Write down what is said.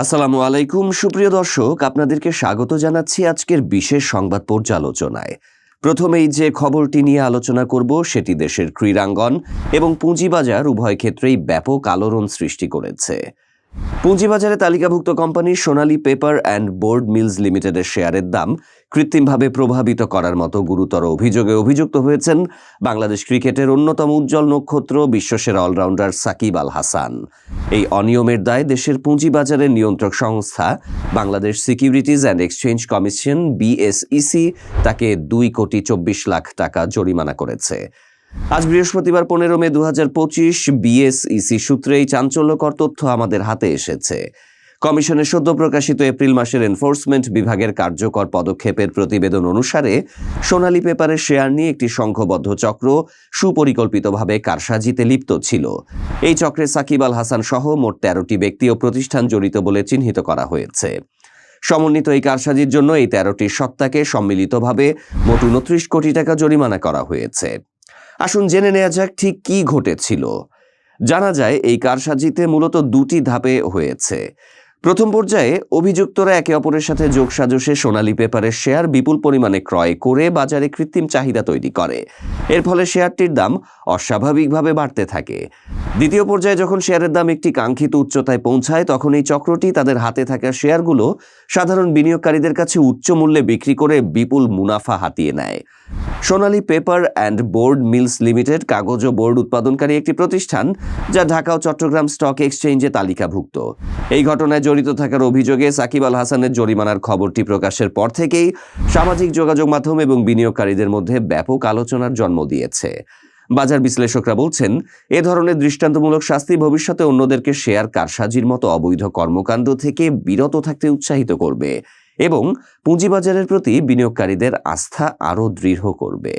আসসালামু আলাইকুম সুপ্রিয় দর্শক, আপনাদেরকে স্বাগত জানাচ্ছি আজকের বিশেষ সংবাদ পর্যালোচনায়। প্রথমেই যে খবরটি নিয়ে আলোচনা করব সেটি দেশের ক্রীড়াঙ্গন এবং পুঁজিবাজার উভয় ক্ষেত্রেই ব্যাপক আলোড়ন সৃষ্টি করেছে। পুঁজিবাজারে তালিকাভুক্ত company Sonali paper and board mills লিমিটেডের শেয়ারের দাম কৃত্রিমভাবে প্রভাবিত করার মতো গুরুতর অভিযোগে অভিযুক্ত হয়েছেন বাংলাদেশ ক্রিকেটের অন্যতম উজ্জ্বল নক্ষত্র বিশ্বসেরা অলরাউন্ডার সাকিব আল হাসান। এই অনিয়মের দায় দেশের পুঁজিবাজারের নিয়ন্ত্রক সংস্থা Bangladesh securities and exchange commission BSEC তাকে 2,24 লাখ টাকা জরিমানা করেছে। আজ বৃহস্পতিবার 15 মে 2025 BSEC সূত্রে এই চাঞ্চল্যকর তথ্য আমাদের হাতে এসেছে। কমিশনের সদ্য প্রকাশিত এপ্রিল মাসের এনফোর্সমেন্ট বিভাগের কার্যকর পদক্ষেপের প্রতিবেদন অনুসারে সোনালী পেপারের শেয়ার নিয়ে একটি সংঘবদ্ধ চক্র সুপরিকল্পিতভাবে কারসাজিতে লিপ্ত ছিল। এই চক্রে সাকিব আল হাসান সহ মোট 13টি ব্যক্তি ও প্রতিষ্ঠান জড়িত বলে চিহ্নিত করা হয়েছে। সমন্বিত এই কারসাজির জন্য এই 13টি সত্তাকে সম্মিলিতভাবে মোট 29 কোটি টাকা জরিমানা করা হয়েছে। আসুন জেনে নেওয়া যাক ঠিক কি ঘটেছিল। জানা যায় এই কারসাজিতে মূলত দুটি ধাপে হয়েছে। প্রথম পর্যায়ে অভিযুক্তরা একে অপরের সাথে যোগসাজশে সোনালী পেপারের শেয়ার বিপুল পরিমাণে ক্রয় করে বাজারে কৃত্রিম চাহিদা তৈরি করে। এর ফলে শেয়ারটির দাম অস্বাভাবিকভাবে বাড়তে থাকে। দ্বিতীয় পর্যায়ে যখন শেয়ারের দাম একটি কাঙ্ক্ষিত উচ্চতায় পৌঁছায় তখন এই চক্রটি তাদের হাতে থাকা শেয়ারগুলো সাধারণ বিনিয়োগকারীদের কাছে উচ্চ মূল্যে বিক্রি করে বিপুল মুনাফা হাতিয়ে নেয়। Sonali paper and board mills limited কাগজ ও বোর্ড উৎপাদনকারী একটি প্রতিষ্ঠান যা ঢাকা ও চট্টগ্রাম স্টক এক্সচেঞ্জে তালিকাভুক্ত। এই ঘটনায় জড়িত থাকার অভিযোগে সাকিব আল হাসানের জরিমানার খবরটি প্রকাশের পর থেকেই সামাজিক যোগাযোগ মাধ্যম এবং বিনিয়োগকারীদের মধ্যে ব্যাপক আলোচনার জন্ম দিয়েছে। বাজার বিশ্লেষকরা বলছেন, এ ধরনের দৃষ্টান্তমূলক শাস্তি ভবিষ্যতে অন্যদেরকে শেয়ার কারসাজির মতো অবৈধ কর্মকাণ্ড থেকে বিরত থাকতে উৎসাহিত করবে এবং পুঁজিবাজারের প্রতি বিনিয়োগকারীদের আস্থা আরও দৃঢ় করবে।